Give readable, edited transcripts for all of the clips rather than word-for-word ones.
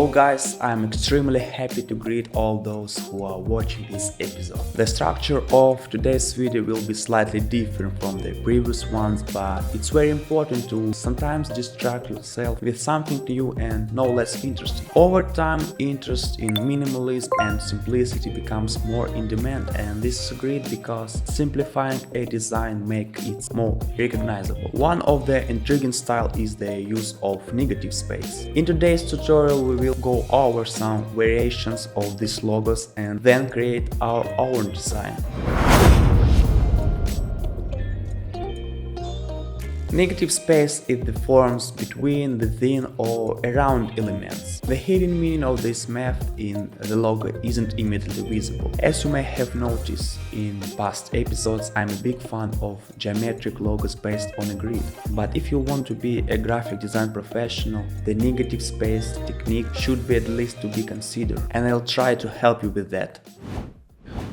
So guys, I'm extremely happy to greet all those who are watching this episode. The structure of today's video will be slightly different from the previous ones, but it's very important to sometimes distract yourself with something new and no less interesting. Over time, interest in minimalism and simplicity becomes more in demand, and this is great because simplifying a design makes it more recognizable. One of the intriguing styles is the use of negative space. In today's tutorial we will go over some variations of these logos and then create our own design. Negative space is the forms between, within or around elements. The hidden meaning of this method in the logo isn't immediately visible. As you may have noticed in past episodes, I'm a big fan of geometric logos based on a grid. But if you want to be a graphic design professional, the negative space technique should be at least to be considered, and I'll try to help you with that.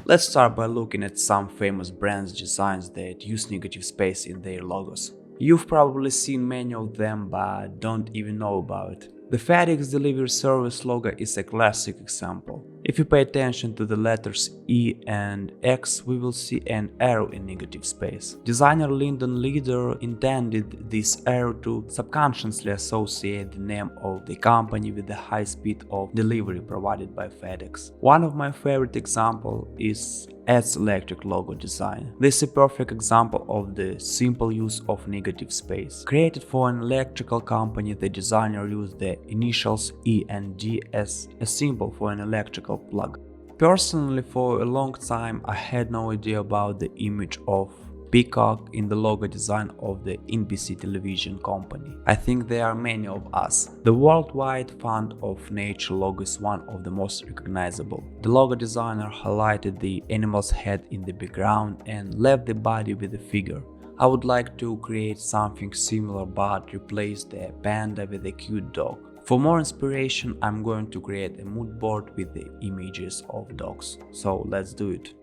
Let's start by looking at some famous brands' designs that use negative space in their logos. You've probably seen many of them but don't even know about it. The FedEx Delivery Service logo is a classic example. If you pay attention to the letters E and X, we will see an arrow in negative space. Designer Lyndon Leader intended this arrow to subconsciously associate the name of the company with the high speed of delivery provided by FedEx. One of my favorite examples is Ed's electric logo design. This is a perfect example of the simple use of negative space. Created for an electrical company, the designer used the initials E and D as a symbol for an electrical plug. Personally, for a long time I had no idea about the image of peacock in the logo design of the NBC television company. I think there are many of us. The worldwide fund of nature logo is one of the most recognizable. The logo designer highlighted the animal's head in the background and left the body with the figure. I would like to create something similar but replace the panda with a cute dog. For more inspiration, I'm going to create a mood board with the images of dogs. So let's do it.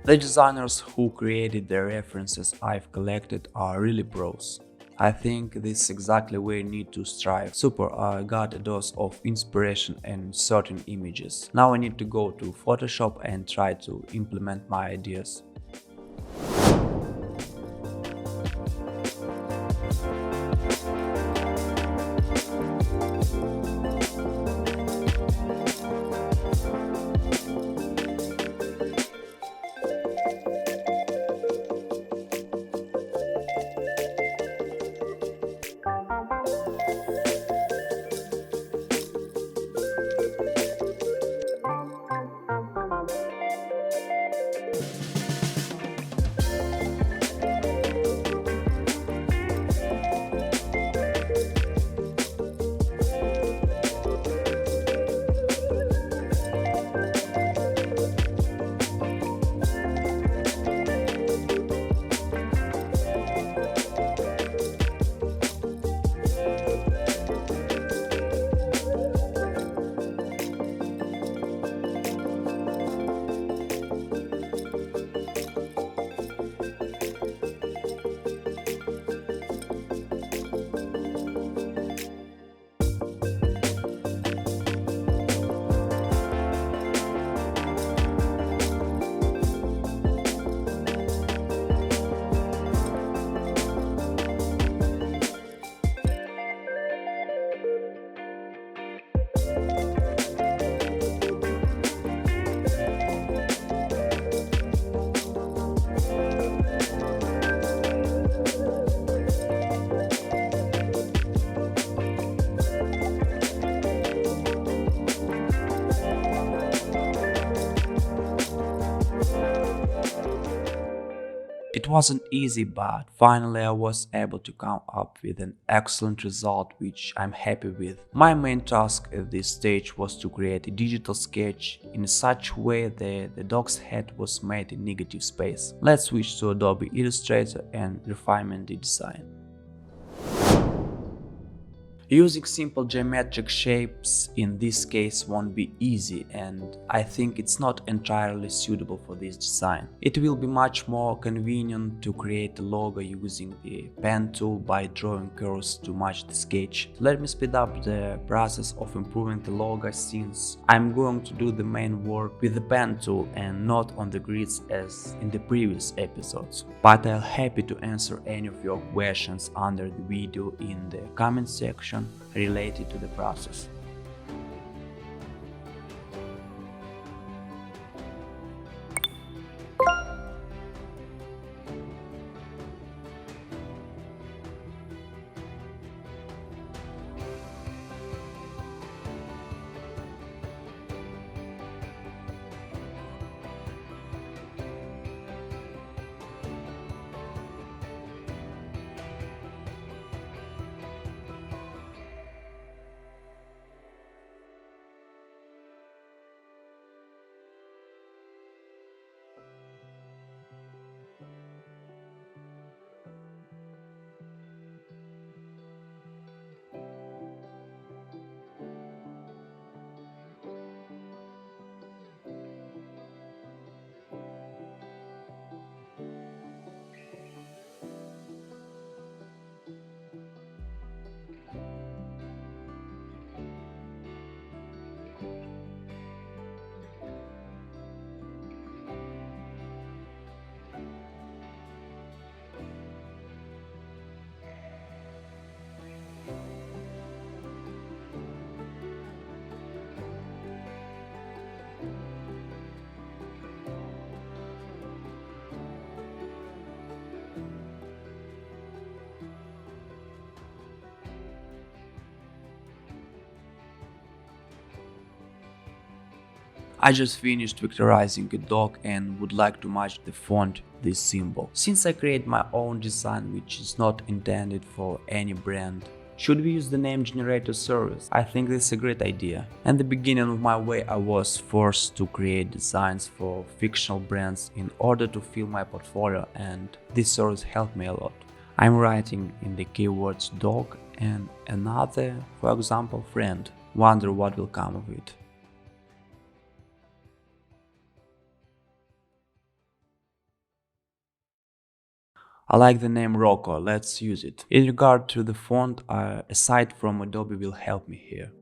The designers who created the references I've collected are really pros. I think this is exactly where you need to strive. Super, I got a dose of inspiration and certain images. Now I need to go to Photoshop and try to implement my ideas. It wasn't easy, but finally I was able to come up with an excellent result which I'm happy with. My main task at this stage was to create a digital sketch in such a way that the dog's head was made in negative space. Let's switch to Adobe Illustrator and Refinement the design. Using simple geometric shapes in this case won't be easy, and I think it's not entirely suitable for this design. It will be much more convenient to create a logo using the pen tool by drawing curves to match the sketch. Let me speed up the process of improving the logo, since I'm going to do the main work with the pen tool and not on the grids as in the previous episodes. But I'll happy to answer any of your questions under the video in the comment section related to the process. I just finished vectorizing a dog and would like to match the font this symbol. Since I create my own design which is not intended for any brand, should we use the name generator service? I think this is a great idea. At the beginning of my way I was forced to create designs for fictional brands in order to fill my portfolio, and this service helped me a lot. I'm writing in the keywords dog and another, for example, friend. Wonder what will come of it. I like the name Rocco, let's use it. In regard to the font, a site from Adobe will help me here.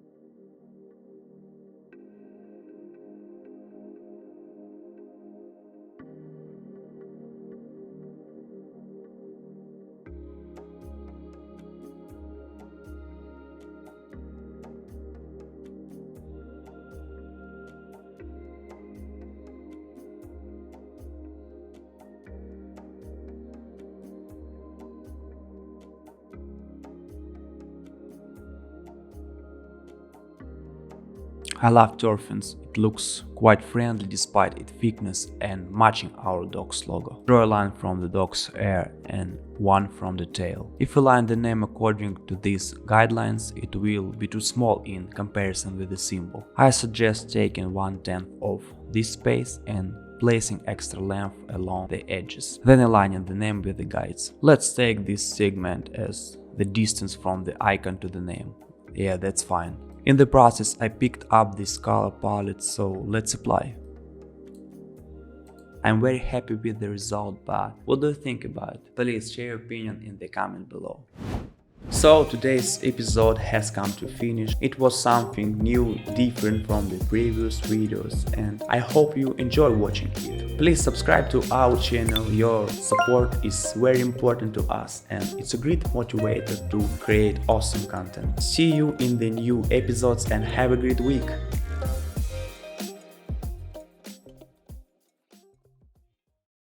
I love Turfins, it looks quite friendly despite its thickness and matching our dog's logo. Draw a line from the dog's ear and one from the tail. If you line the name according to these guidelines, it will be too small in comparison with the symbol. I suggest taking 1/10 of this space and placing extra length along the edges, then aligning the name with the guides. Let's take this segment as the distance from the icon to the name. Yeah, that's fine. In the process, I picked up this color palette, so let's apply. I'm very happy with the result, but what do you think about it? Please share your opinion in the comment below. So today's episode has come to finish. It was something new, different from the previous videos, and I hope you enjoy watching it. Please subscribe to our channel, your support is very important to us and it's a great motivator to create awesome content. See you in the new episodes and have a great week.